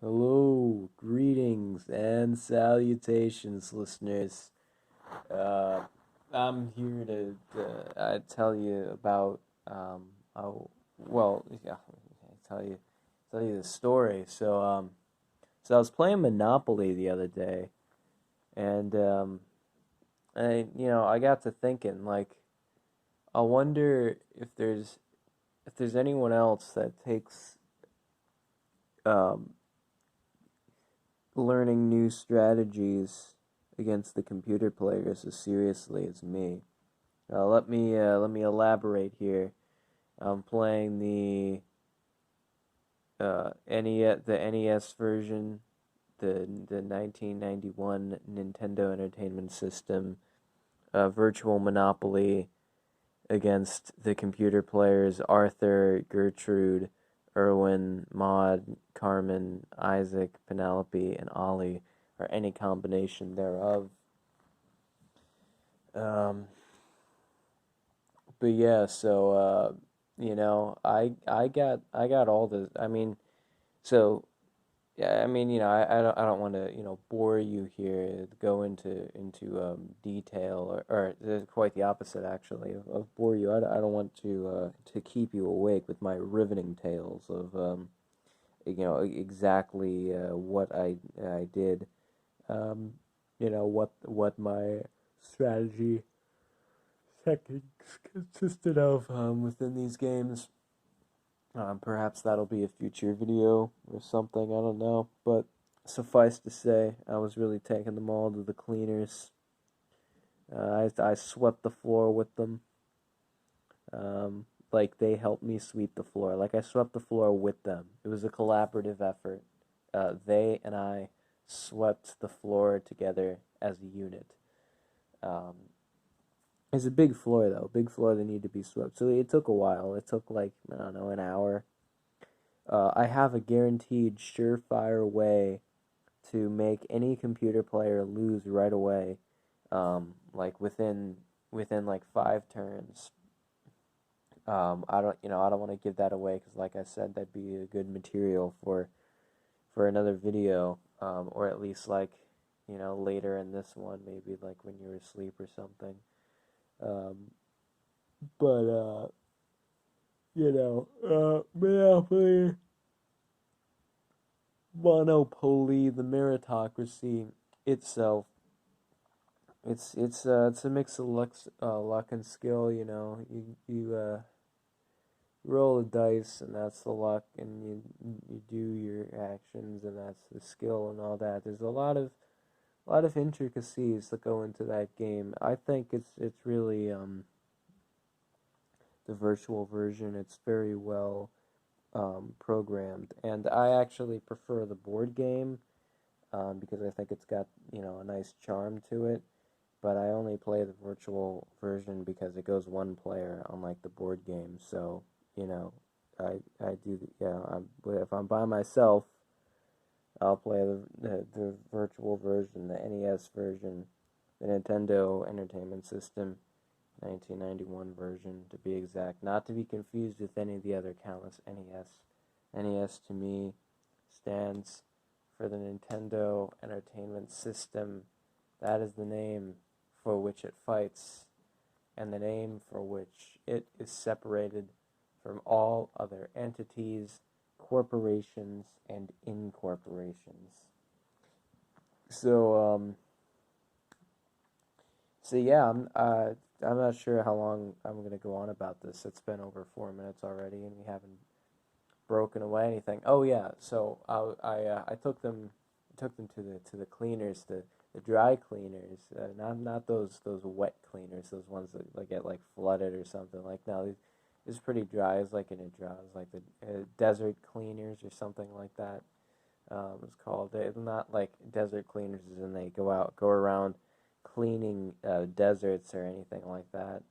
Hello, greetings and salutations, listeners. Uh, I'm here to tell you about oh, yeah, tell you tell you the story. So I was playing Monopoly the other day, and I got to thinking, like, I wonder if there's anyone else that takes um learning new strategies against the computer players as seriously as me. Let me elaborate here. I'm playing the NES version, the 1991 Nintendo Entertainment System, Virtual Monopoly against the computer players Arthur, Gertrude, Erwin, Maud, Carmen, Isaac, Penelope, and Ollie, or any combination thereof. Um, but yeah, I got all the. So yeah, I don't want to bore you here, go into detail, or quite the opposite actually of bore you. I don't want to keep you awake with my riveting tales of exactly what I did, um, what my strategy techniques consisted of within these games. Perhaps that'll be a future video or something, I don't know. But suffice to say, I was really taking them all to the cleaners. I swept the floor with them. Like they helped me sweep the floor. Like I swept the floor with them. It was a collaborative effort. They and I swept the floor together as a unit. Um, it's a big floor though, big floor that needed to be swept. So it took a while. It took like I don't know an hour. I have a guaranteed surefire way to make any computer player lose right away, like within like 5 turns. I don't want to give that away because, like I said, that'd be a good material for another video, or at least like later in this one, maybe like when you're asleep or something. Um, but Monopoly, the meritocracy itself. It's a mix of luck and skill. You roll the dice, and that's the luck, and you do your actions, and that's the skill and all that. There's a lot of intricacies that go into that game. I think it's really the virtual version. It's very well programmed, and I actually prefer the board game because I think it's got a nice charm to it. But I only play the virtual version because it goes one player, unlike the board game. So you know, I do if I'm by myself, I'll play the virtual version, the NES version, the Nintendo Entertainment System, 1991 version to be exact, not to be confused with any of the other countless NES. NES to me stands for the Nintendo Entertainment System. That is the name for which it fights, and the name for which it is separated from all other entities, corporations, and incorporations. So, yeah, I'm not sure how long I'm gonna go on about this. It's been over 4 minutes already, and we haven't broken away anything. Oh yeah, so I took them to the cleaners, the dry cleaners, not those wet cleaners, those ones that like get like flooded or something. Like no, it's pretty dry. It's like in a dry. It's like the desert cleaners or something like that. It's called. They're not like desert cleaners, as in they go around cleaning deserts or anything like that.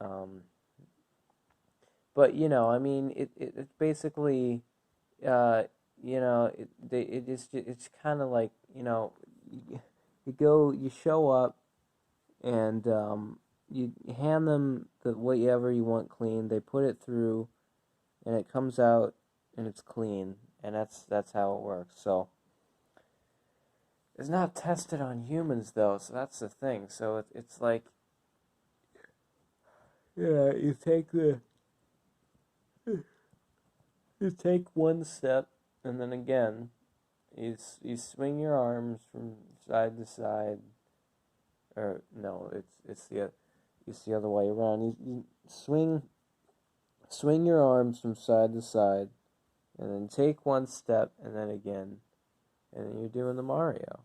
Um, but it's basically uh, it's kind of like you show up and you hand them whatever you want clean. They put it through and it comes out and it's clean. and that's how it works. So it's not tested on humans though, so that's the thing. So it's like, yeah, you take one step, and then again, you swing your arms from side to side, or no, it's the other way around. You swing your arms from side to side, and then take one step, and then again, and then you're doing the Mario.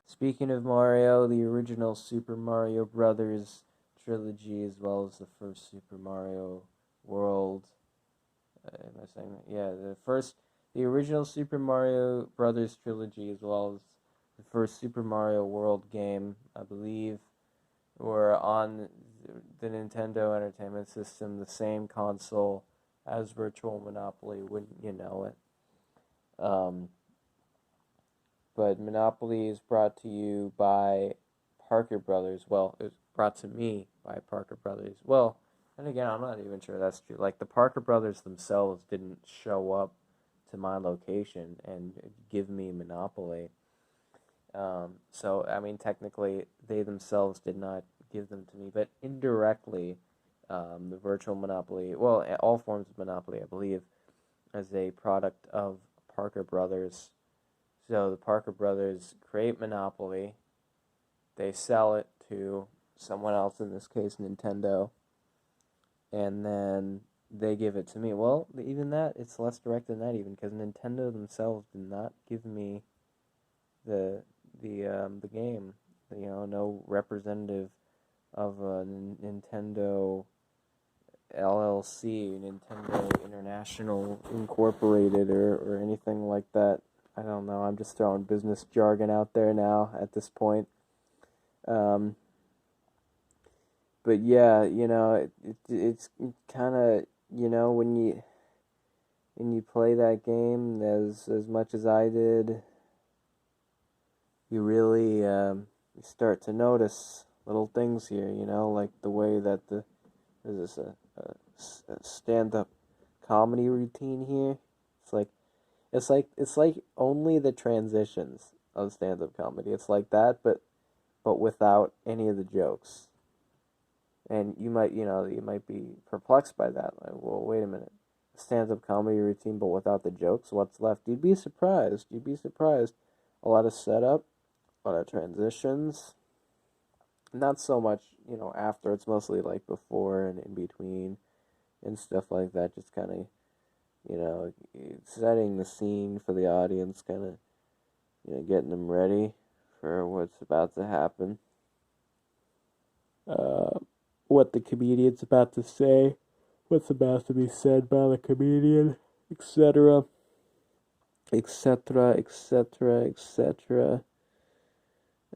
Speaking of Mario, the original Super Mario Brothers trilogy, as well as the first Super Mario World. Am I saying that? Yeah, the original Super Mario Brothers trilogy, as well as the first Super Mario World game, I believe, were on the Nintendo Entertainment System, the same console as Virtual Monopoly, wouldn't you know it? Um, but Monopoly is brought to you by Parker Brothers. Well, it was brought to me by Parker Brothers. Well, and again, I'm not even sure that's true. Like, the Parker Brothers themselves didn't show up to my location and give me Monopoly. So, I mean, technically, they themselves did not give them to me, but indirectly, the virtual Monopoly, well, all forms of Monopoly, I believe, as a product of Parker Brothers. So the Parker Brothers create Monopoly, they sell it to someone else, in this case Nintendo, and then they give it to me. Well, even that, it's less direct than that even, because Nintendo themselves did not give me the the game. You know, no representative of a Nintendo LLC, Nintendo International Incorporated, or anything like that. I don't know. I'm just throwing business jargon out there now at this point. Um, but yeah, it's kind of, when you play that game as much as I did, you really you start to notice little things here. Like the way that there's this a stand-up comedy routine here. It's like only the transitions of stand-up comedy. It's like that, but without any of the jokes. And you might be perplexed by that. Like, well, wait a minute. Stand-up comedy routine, but without the jokes, what's left? You'd be surprised. You'd be surprised. A lot of setup, a lot of transitions. Not so much, after. It's mostly like before and in between and stuff like that. Just kind of, setting the scene for the audience, kind of, getting them ready for what's about to happen. What the comedian's about to say, what's about to be said by the comedian, etc., etc., etc., etc.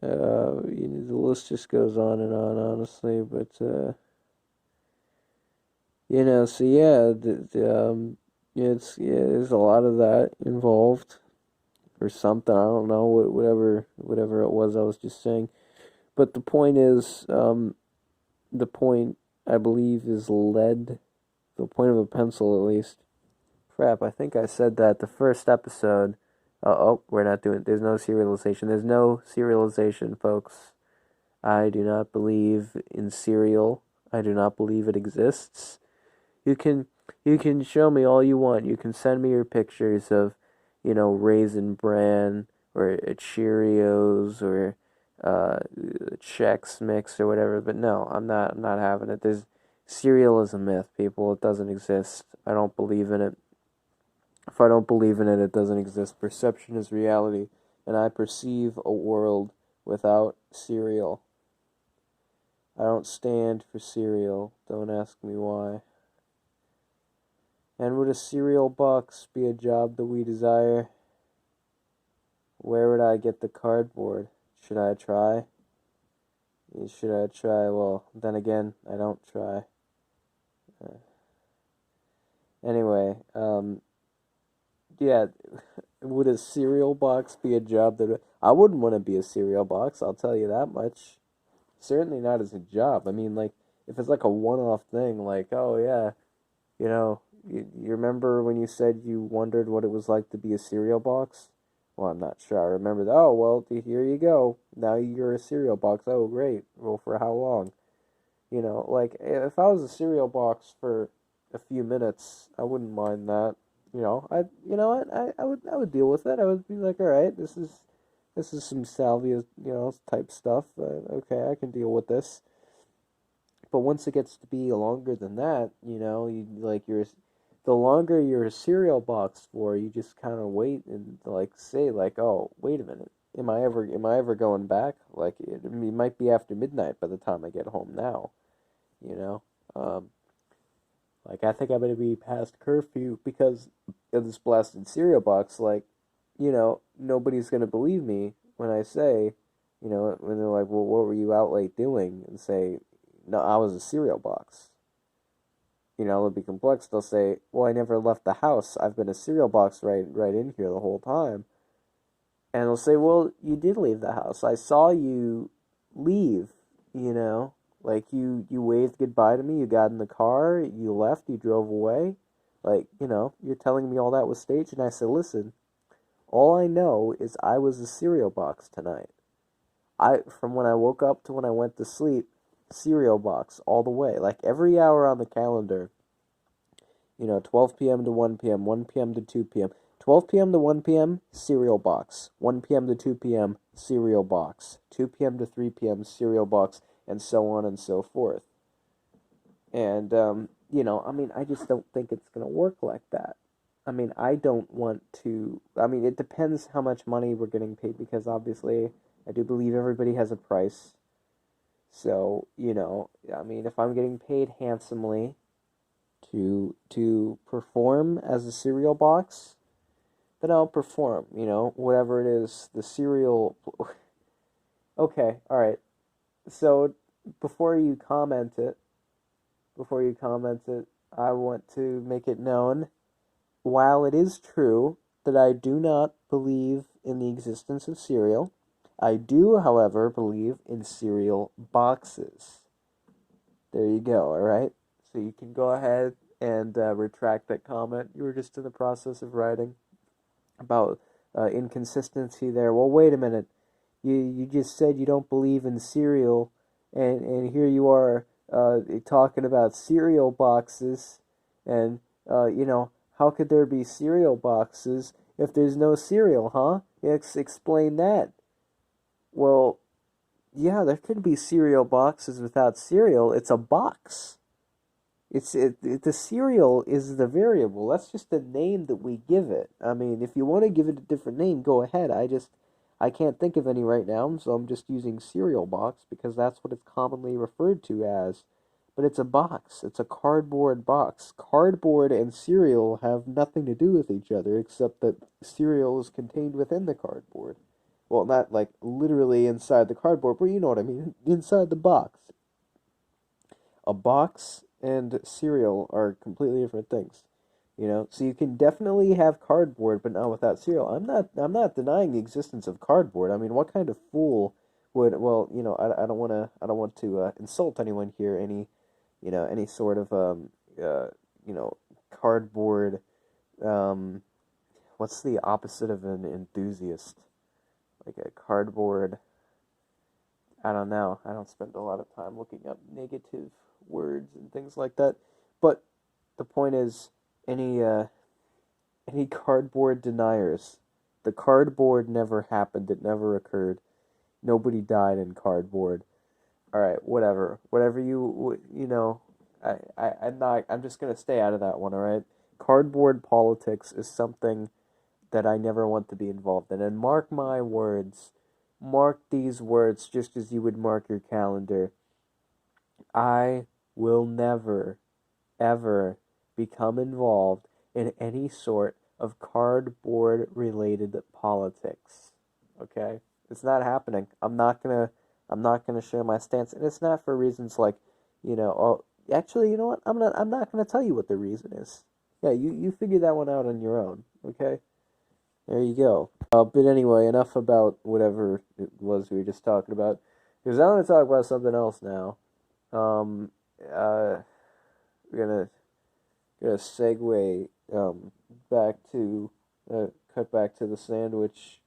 The list just goes on and on, honestly, but so yeah, there's a lot of that involved, or something. I don't know, whatever it was I was just saying. But the point is, the point I believe is lead. The point of a pencil, at least. Crap, I think I said that the first episode. We're not doing. There's no serialization. There's no serialization, folks. I do not believe in cereal. I do not believe it exists. You can show me all you want. You can send me your pictures of, Raisin Bran or Cheerios or Chex Mix or whatever. But no, I'm not having it. Cereal is a myth, people. It doesn't exist. I don't believe in it. If I don't believe in it, it doesn't exist. Perception is reality, and I perceive a world without cereal. I don't stand for cereal. Don't ask me why. And would a cereal box be a job that we desire? Where would I get the cardboard? Should I try? Well, then again, I don't try. Anyway, yeah, would a cereal box be a job that... I wouldn't want to be a cereal box, I'll tell you that much. Certainly not as a job. I mean, like, if it's like a one-off thing, like, oh yeah, You remember when you said you wondered what it was like to be a cereal box? Well, I'm not sure. I remember that. Oh, well, here you go. Now you're a cereal box. Oh, great. Well, for how long? Like if I was a cereal box for a few minutes, I wouldn't mind that. You know what, I would deal with it. I would be like, all right, this is some salvia, type stuff. Okay, I can deal with this. But once it gets to be longer than that, you like the longer you're a cereal box for, you just kind of wait and like say like, oh, wait a minute, am I ever going back? Like it might be after midnight by the time I get home now. You know, um, like I think I'm gonna be past curfew because of this blasted cereal box. Like, nobody's gonna believe me when I say, when they're like, well, what were you out late doing? And say, no, I was a cereal box. It'll be complex. They'll say, well, I never left the house. I've been a cereal box right in here the whole time. And they'll say, well, you did leave the house. I saw you leave, you know? Like you waved goodbye to me, you got in the car, you left, you drove away. Like, you're telling me all that was staged, and I said, listen, all I know is I was a cereal box tonight. From when I woke up to when I went to sleep, cereal box all the way. Like every hour on the calendar, 12 p.m. to 1 p.m., 1 p.m. to 2 p.m. 12 p.m. to 1 p.m., cereal box. 1 p.m. to 2 p.m., cereal box. 2 p.m. to 3 p.m., cereal box, and so on and so forth. And, I just don't think it's going to work like that. I don't want to. It depends how much money we're getting paid because obviously I do believe everybody has a price. So, if I'm getting paid handsomely to perform as a cereal box, then I'll perform, whatever it is, the cereal. Okay, all right. So before you comment it, I want to make it known, while it is true that I do not believe in the existence of cereal, I do, however, believe in cereal boxes. There you go, all right? So you can go ahead and retract that comment you were just in the process of writing about inconsistency there. Well, wait a minute. You just said you don't believe in cereal, and here you are talking about cereal boxes, and how could there be cereal boxes if there's no cereal, huh? Explain that. Well, yeah, there could be cereal boxes without cereal. It's a box. The cereal is the variable. That's just the name that we give it. If you want to give it a different name, go ahead. I can't think of any right now, so I'm just using cereal box because that's what it's commonly referred to as. But it's a box. It's a cardboard box. Cardboard and cereal have nothing to do with each other except that cereal is contained within the cardboard. Well, not like literally inside the cardboard, but you know what I mean. Inside the box. A box and cereal are completely different things. So you can definitely have cardboard, but not without cereal. I'm not denying the existence of cardboard. What kind of fool would? Well, I don't want to insult anyone here. Any sort of cardboard. What's the opposite of an enthusiast? Like a cardboard. I don't know. I don't spend a lot of time looking up negative words and things like that. But the point is, any cardboard deniers, the cardboard never happened. It never occurred. Nobody died in cardboard. All right, whatever. Whatever I'm not. I'm just gonna stay out of that one. All right. Cardboard politics is something that I never want to be involved in. And mark my words. Mark these words just as you would mark your calendar. I will never, ever become involved in any sort of cardboard related politics. Okay? It's not happening. I'm not gonna share my stance, and it's not for reasons like, oh, actually, you know what? I'm not gonna tell you what the reason is. Yeah, you figure that one out on your own, okay? There you go. But anyway, enough about whatever it was we were just talking about. Because I want to talk about something else now. Um, we're gonna segue back to cut back to the sandwich.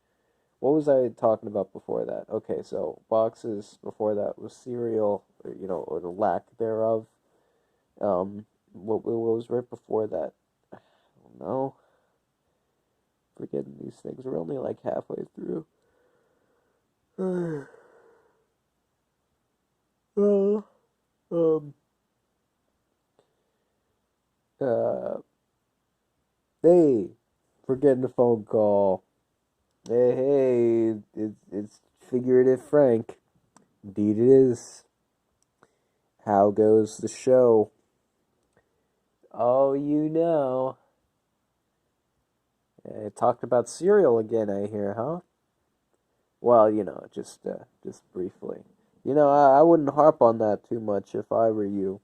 What was I talking about before that? Okay, so boxes before that was cereal, or the lack thereof. What was right before that? I don't know. Forgetting these things. We're only like halfway through. Well, um, uh, hey, we're getting a phone call. Hey, it's figurative Frank. Indeed it is. How goes the show? Oh, talked about cereal again, I hear, huh? Well, just briefly. I wouldn't harp on that too much if I were you.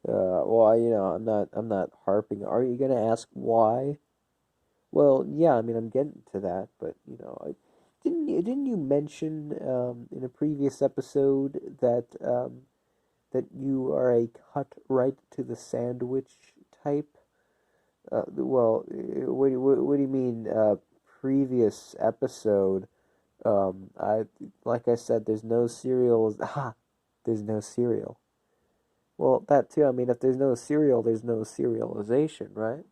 I'm not harping. Are you gonna ask why? Well, yeah, I mean, I'm getting to that, but didn't you mention in a previous episode that you are a cut right to the sandwich type? What do you mean previous episode? I like I said, there's no cereal. Ah, there's no cereal. Well, that too. I mean, if there's no cereal, there's no serialization, right?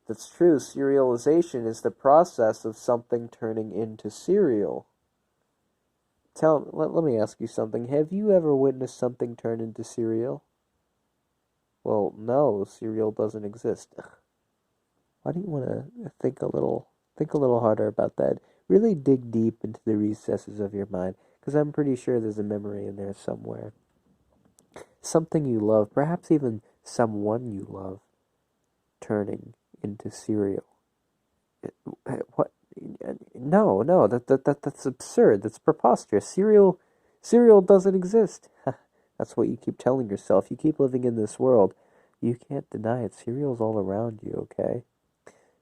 That's true. Serialization is the process of something turning into cereal. Let me ask you something. Have you ever witnessed something turn into cereal? Well, no, cereal doesn't exist. Why do you want to think a little harder about that? Really dig deep into the recesses of your mind, because I'm pretty sure there's a memory in there somewhere. Something you love, perhaps even someone you love, turning into cereal. What? No, no, that's absurd. That's preposterous. Cereal doesn't exist. That's what you keep telling yourself. You keep living in this world. You can't deny it. Cereal's all around you, okay?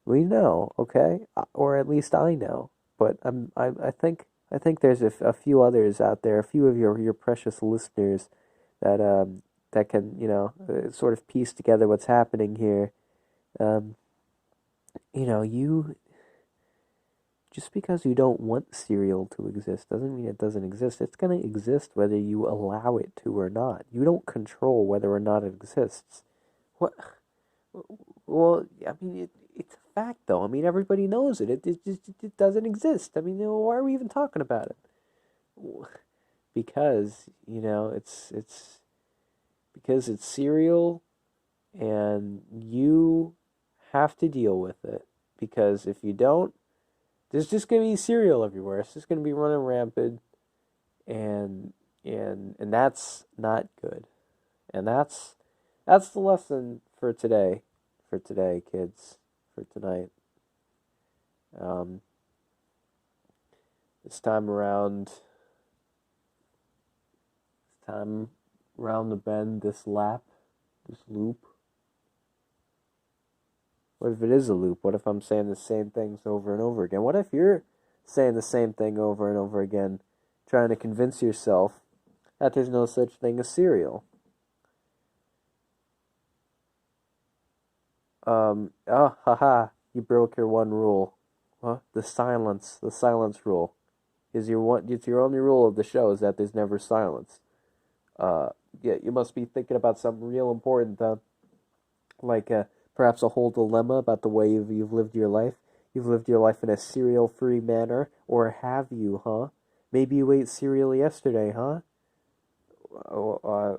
We know, okay? Or at least I know. But I think there's a few others out there, a few of your precious listeners that that can, sort of piece together what's happening here. Um, you just because you don't want cereal to exist doesn't mean it doesn't exist. It's going to exist whether you allow it to or not. You don't control whether or not it exists. What? Well, I mean, it's a fact, though. I mean, everybody knows it. It doesn't exist. I mean, why are we even talking about it? Because it's cereal, and you have to deal with it. Because if you don't, there's just gonna be cereal everywhere. It's just gonna be running rampant, and and that's not good. And that's the lesson for today. For today, kids. For tonight. Um, this time around, time around the bend, this loop. What if it is a loop? What if I'm saying the same things over and over again? What if you're saying the same thing over and over again, trying to convince yourself that there's no such thing as cereal? Haha, you broke your one rule. What? The silence rule. It's your only rule of the show is that there's never silence. Uh, yeah, you must be thinking about something real important, like perhaps a whole dilemma about the way you've lived your life. You've lived your life in a cereal-free manner, or have you, huh? Maybe you ate cereal yesterday, huh? Uh, uh,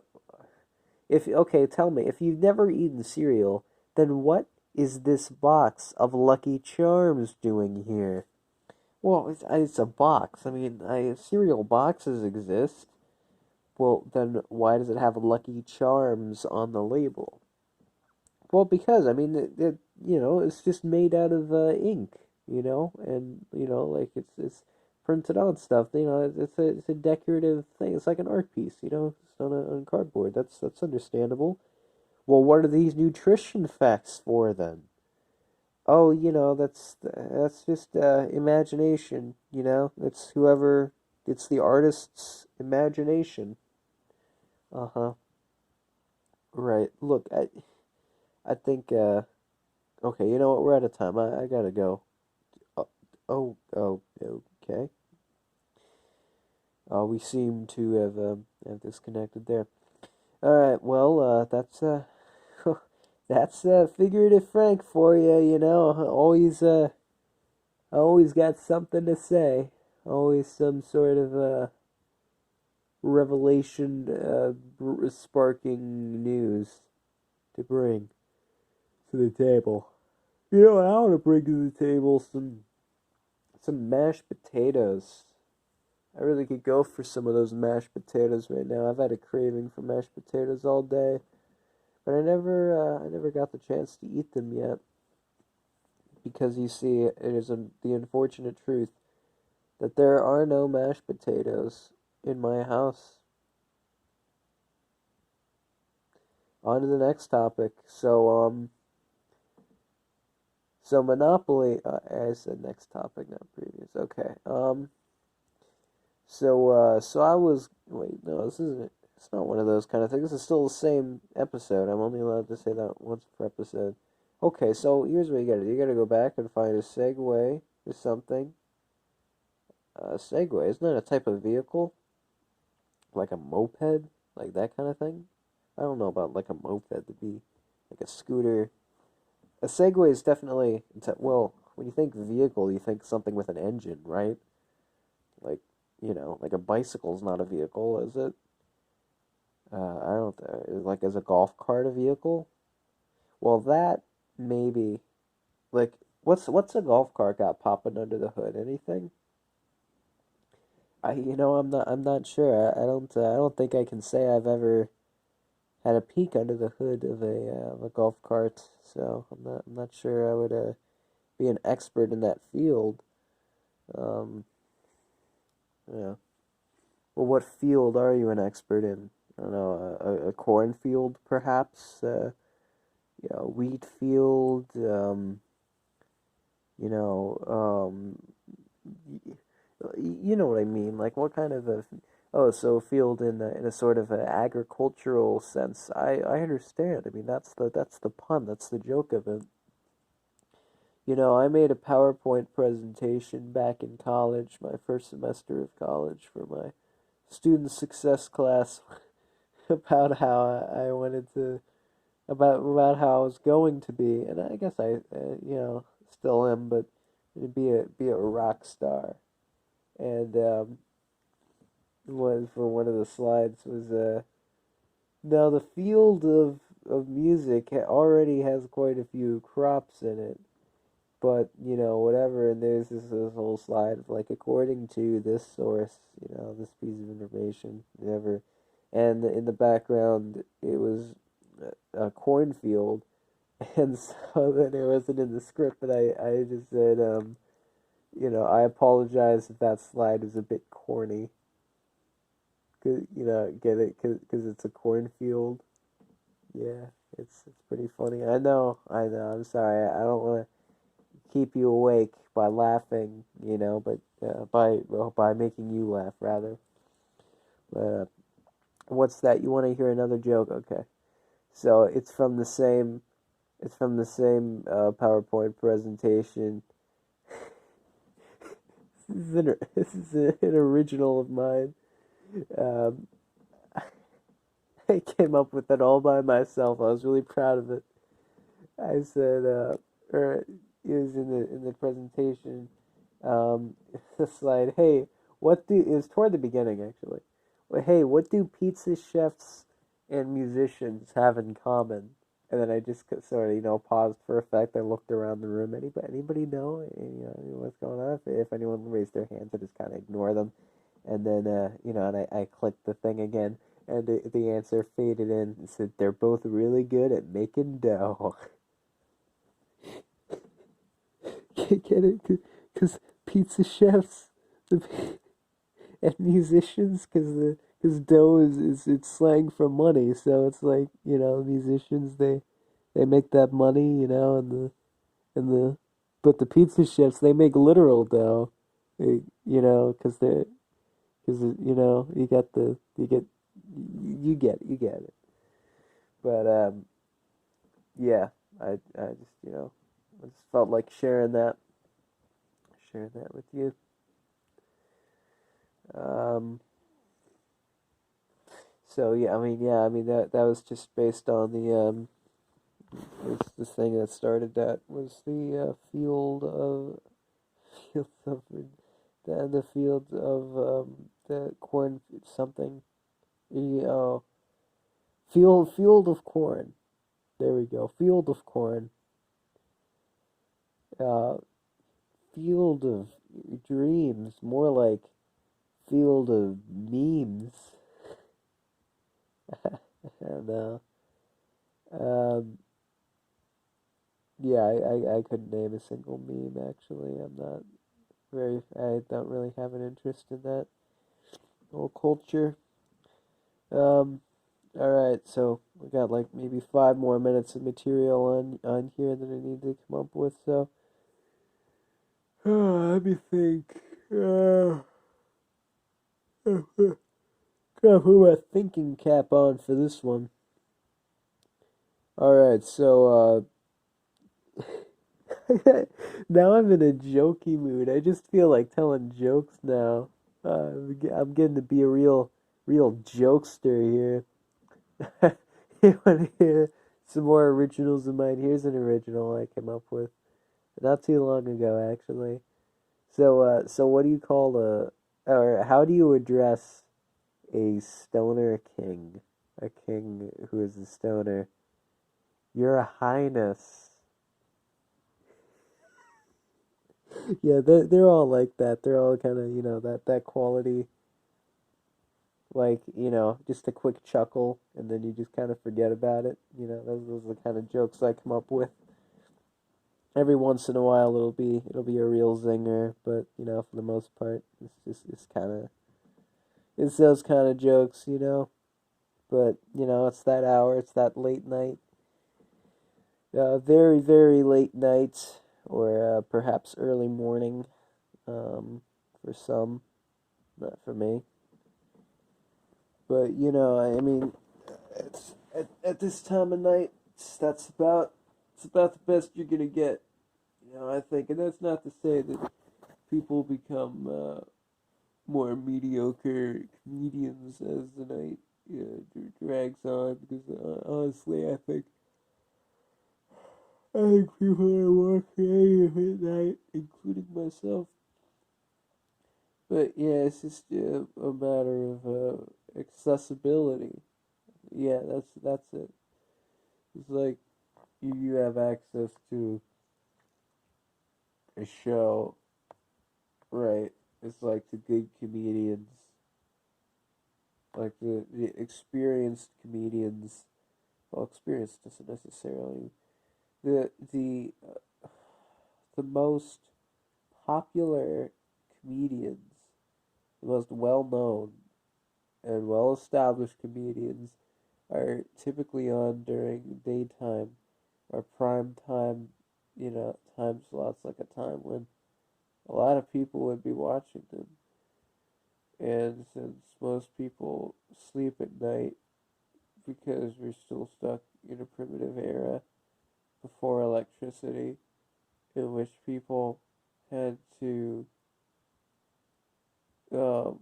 if okay, tell me, if you've never eaten cereal, then what is this box of Lucky Charms doing here? Well, it's a box. I mean, cereal boxes exist. Well, then why does it have Lucky Charms on the label? Well, because I mean, it's just made out of ink, and like it's printed on stuff. It's a decorative thing. It's like an art piece, it's on cardboard. That's understandable. Well, what are these nutrition facts for then? Oh, that's just imagination. It's the artist's imagination. Uh huh. Right. Look, I think, okay, you know what? We're out of time. I gotta go. Oh, okay. We seem to have disconnected there. All right. Well, that's figurative Frank for you. You know, always got something to say. Always some sort of revelation, sparking news to bring to the table. You know, I want to bring to the table some mashed potatoes. I really could go for some of those mashed potatoes right now. I've had a craving for mashed potatoes all day, but I never got the chance to eat them yet because you see, it is the unfortunate truth that there are no mashed potatoes in my house. On to the next topic. So Monopoly. I said next topic, not previous. Okay. So I was. Wait, no, this isn't. It's not one of those kind of things. This is still the same episode. I'm only allowed to say that once per episode. Okay, so here's what you gotta do. You gotta go back and find a Segway or something. Segway, isn't that a type of vehicle? Like a moped? Like that kind of thing? I don't know about like a moped to be like a scooter. A Segway is definitely, well, when you think vehicle, you think something with an engine, right? Like, like a bicycle's not a vehicle, is it? I don't, like, is a golf cart a vehicle? Well, that maybe, like, what's a golf cart got popping under the hood? Anything? I'm not sure. I don't think I can say I've ever had a peek under the hood of a golf cart. So I'm not sure I would be an expert in that field. Um, yeah. Well, what field are you an expert in? I don't know, a cornfield, perhaps. Wheat field. You know, y- you know what I mean. Like, what kind of a? Oh, so field in a sort of an agricultural sense. I understand. I mean, that's the pun. That's the joke of it. You know, I made a PowerPoint presentation back in college, my first semester of college, for my student success class about how I wanted to about how I was going to be, and I guess still am, but be a rock star. And was for one of the slides was now the field of music already has quite a few crops in it, but whatever. And there's this whole slide of like, according to this source, this piece of information, whatever. And in the background it was a cornfield. And so then it wasn't in the script, but I just said, I apologize if that slide is a bit corny. Get it? Cause it's a cornfield. Yeah, it's pretty funny. I know. I'm sorry. I don't want to keep you awake by laughing, but by making you laugh rather. Uh, what's that? You want to hear another joke? Okay. So it's from the same PowerPoint presentation. This is an original of mine. Um, I came up with it all by myself. I was really proud of it. I said, or it was in the presentation. The slide. Hey, what do? It was toward the beginning actually. Well, hey, what do pizza chefs and musicians have in common? And then I just sort of paused for effect. I looked around the room. Anybody know? What's going on? If anyone raised their hands, I just kind of ignore them. And then and I clicked the thing again, and the answer faded in. It said they're both really good at making dough. Get it? Because pizza chefs the, and musicians, because dough is it's slang for money. So it's like, musicians, they make that money, and the but the pizza chefs, they make literal dough. Because you got you get it. But yeah, I just, I just felt like sharing that with you. Um, so yeah, I mean that was just based on was the thing that started that was the field of the field of the corn something. Oh, field of corn. There we go. Field of corn. Uh, field of dreams. More like field of memes. And um, yeah, I couldn't name a single meme actually. I don't really have an interest in that whole culture. Um, all right, so we got like maybe 5 more minutes of material on here that I need to come up with. So let me think. Gotta put my thinking cap on for this one. All right, so now I'm in a jokey mood. I just feel like telling jokes now. I'm getting to be a real jokester here. You want to hear some more originals of mine? Here's an original I came up with not too long ago, actually. So what do you call or how do you address a stoner king? A king who is a stoner. Your Highness. Yeah, they're all like that. They're all kind of, that quality, like, just a quick chuckle, and then you just kind of forget about it. Those are the kind of jokes I come up with. Every once in a while, it'll be a real zinger, but for the most part, it's those kind of jokes. But it's that hour, it's that late night, very very late night, or perhaps early morning, for some, not for me. But I mean, it's at this time of night, it's about the best you're gonna get. I think, and that's not to say that people become more mediocre comedians as the night drags on. Because honestly, I think people are more creative at night, including myself. But yeah, it's just a matter of accessibility. Yeah, that's it. It's like you have access to a show, right? It's like the good comedians, like the experienced comedians. Well, experience doesn't necessarily the most popular comedians, the most well known and well established comedians are typically on during daytime or prime time, time slots, like a time when a lot of people would be watching them. And since most people sleep at night because we're still stuck in a primitive era before electricity, in which people had to um,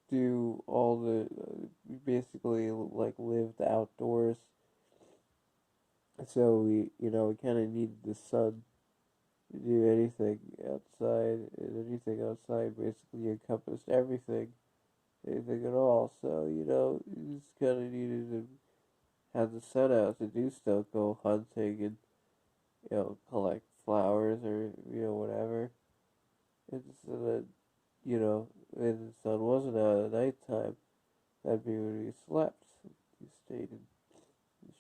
do all the basically like lived outdoors. So we kind of needed the sun to do anything outside, and anything outside basically encompassed anything at all. So you just kind of needed to have the sun out to do stuff, go hunting and collect flowers or whatever. And so that when the sun wasn't out at nighttime, that'd be when we slept. We stayed in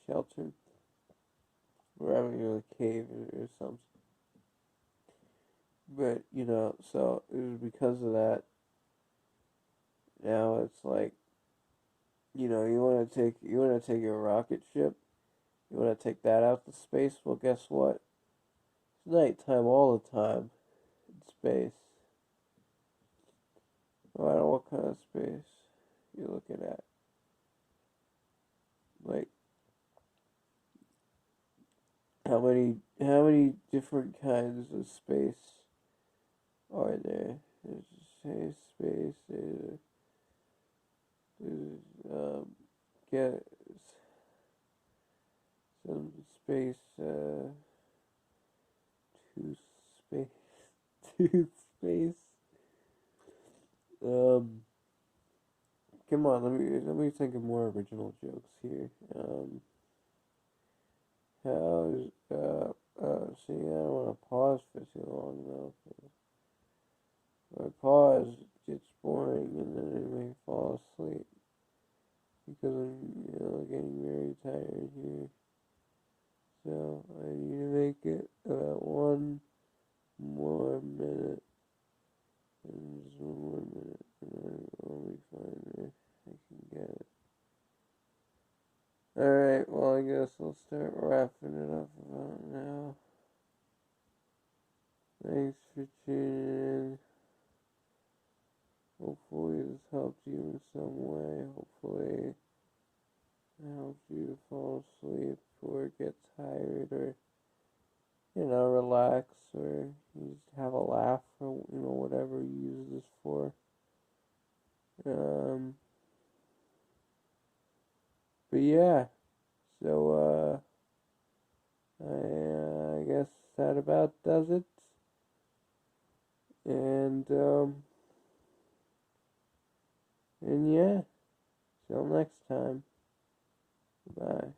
shelter, wherever, a cave or something. But so it was because of that. Now it's like you want to take a rocket ship, you want to take that out to space. Well, guess what? It's nighttime all the time in space. No matter what kind of space you're looking at. Like, how many different kinds of space are there? There's safe space. There's get some space. Two space. Two space. Um. Come on. Let me think of more original jokes here. How's See, I don't want to pause for too long though. If I pause, it gets boring, and then I may fall asleep because I'm, getting very tired here. So I need to make it about one more minute, and just one more minute, and then I'll be fine there. I can get it. Alright, well, I guess I'll start wrapping it up about now. Thanks for tuning in. Hopefully this helped you in some way. Hopefully it helps you to fall asleep or get tired or, relax or you just have a laugh or, whatever you use this for. Um, but yeah, so, I guess that about does it. And yeah, till next time. Bye.